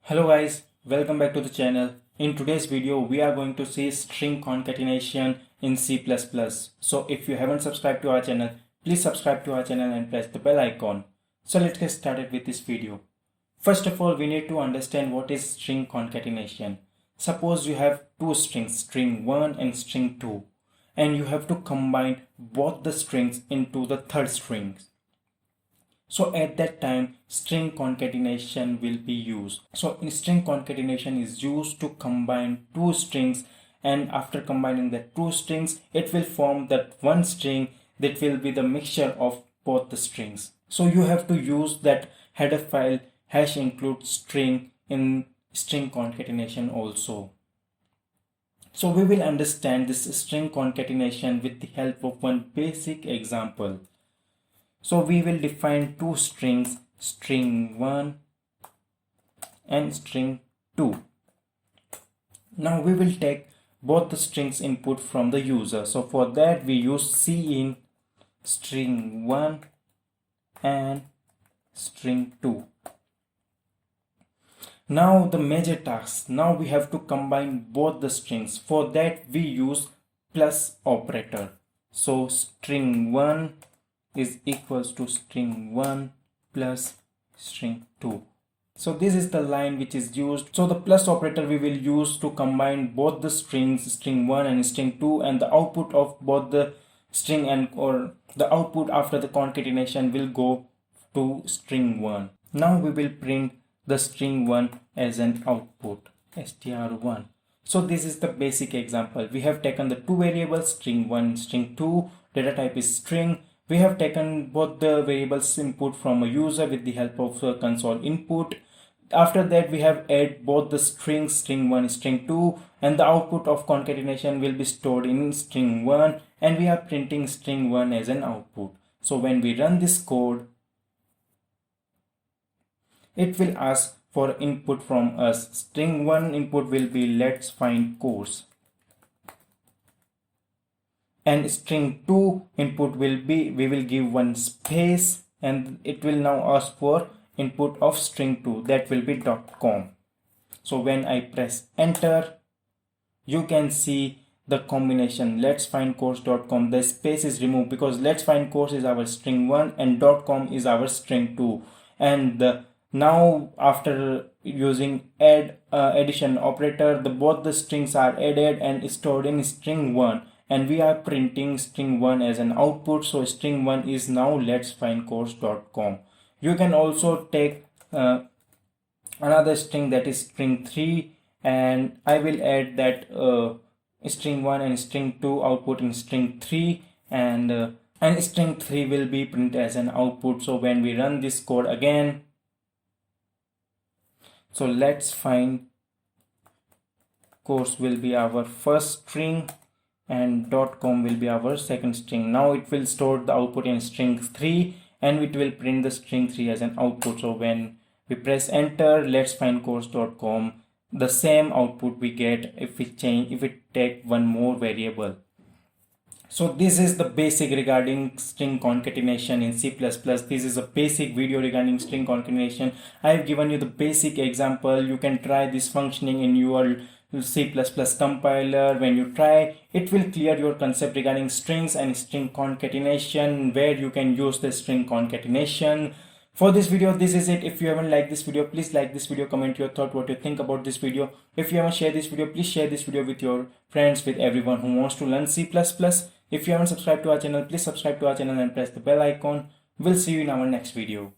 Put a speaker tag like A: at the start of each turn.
A: Hello guys, welcome back to the channel. In today's video, we are going to see string concatenation in C++. So if you haven't subscribed to our channel, please subscribe to our channel and press the bell icon. So let's get started with this video. First of all, we need to understand what is string concatenation. Suppose you have two strings, string 1 and string 2, and you have to combine both the strings into the third string. So at that time, string concatenation will be used. So string concatenation is used to combine two strings, and after combining the two strings, it will form that one string that will be the mixture of both the strings. So you have to use that header file #include string in string concatenation also. So we will understand this string concatenation with the help of one basic example. So we will define two strings, string 1 and string 2. Now we will take both the strings input from the user. So for that we use cin string 1 and string 2. Now the major task. Now we have to combine both the strings. For that we use plus operator. So string 1 is equals to string 1 plus string 2. So this is the line which is used. So the plus operator we will use to combine both the strings, string 1 and string 2, and the output of both the string and or the output after the concatenation will go to string 1. Now we will print the string 1 as an output, str1. So this is the basic example. We have taken the two variables, string 1, string 2, data type is string. We have taken both the variables input from a user with the help of console input. After that we have added both the strings, string 1, string 2, and the output of concatenation will be stored in string 1, and we are printing string 1 as an output. So when we run this code, it will ask for input from us. String 1 input will be Letsfindcourse. And string 2 input will be, we will give one space, and it will now ask for input of string 2, that will be .com. So when I press enter, you can see the combination letsfindcourse.com. the space is removed because letsfindcourse is our string 1 and .com is our string 2. And now after using addition operator, both the strings are added and stored in string 1. And we are printing string 1 as an output. So string 1 is now letsfindcourse.com. You can also take another string, that is string 3, and I will add that string 1 and string 2 output in string 3, and string 3 will be printed as an output. So when we run this code again, so Letsfindcourse will be our first string and .com will be our second string. Now it will store the output in string 3 and it will print the string 3 as an output. So when we press enter, letsfindcourse.com, the same output we get if we take one more variable. So this is the basic regarding string concatenation in C++. This is a basic video regarding string concatenation. I have given you the basic example. You can try this functioning in your C++ compiler. When you try, it will clear your concept regarding strings and string concatenation, where you can use the string concatenation. For this video, this is it. If you haven't liked this video, please like this video, comment your thought, what you think about this video. If you haven't shared this video, please share this video with your friends, with everyone who wants to learn C++. If you haven't subscribed to our channel, please subscribe to our channel and press the bell icon. We'll see you in our next video.